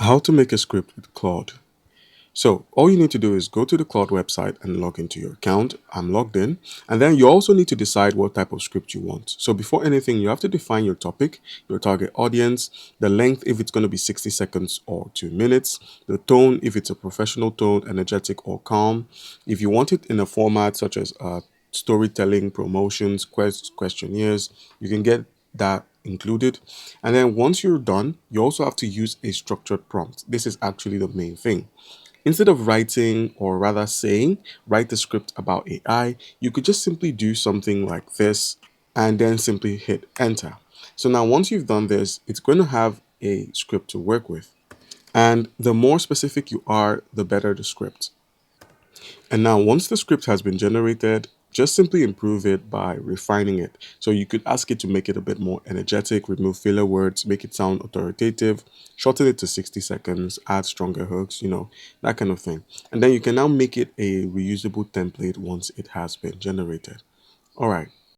How to make a script with Claude. So all you need to do is go to the Claude website and log into your account. I'm logged in. And then you also need to decide what type of script you want. So before anything, you have to define your topic, your target audience, the length if it's going to be 60 seconds or 2 minutes, the tone if it's a professional tone, energetic or calm. If you want it in a format such as storytelling, promotions, questionnaires, you can get that included. And then once you're done, you also have to use a structured prompt. This is actually the main thing. Instead of writing, or rather saying, write the script about AI, you could just simply do something like this and then simply hit enter. So now once you've done this, it's going to have a script to work with. And the more specific you are, the better the script. And now, once the script has been generated, just simply improve it by refining it. So you could ask it to make it a bit more energetic, remove filler words, make it sound authoritative, shorten it to 60 seconds, add stronger hooks, that kind of thing. And then you can now make it a reusable template once it has been generated. All right.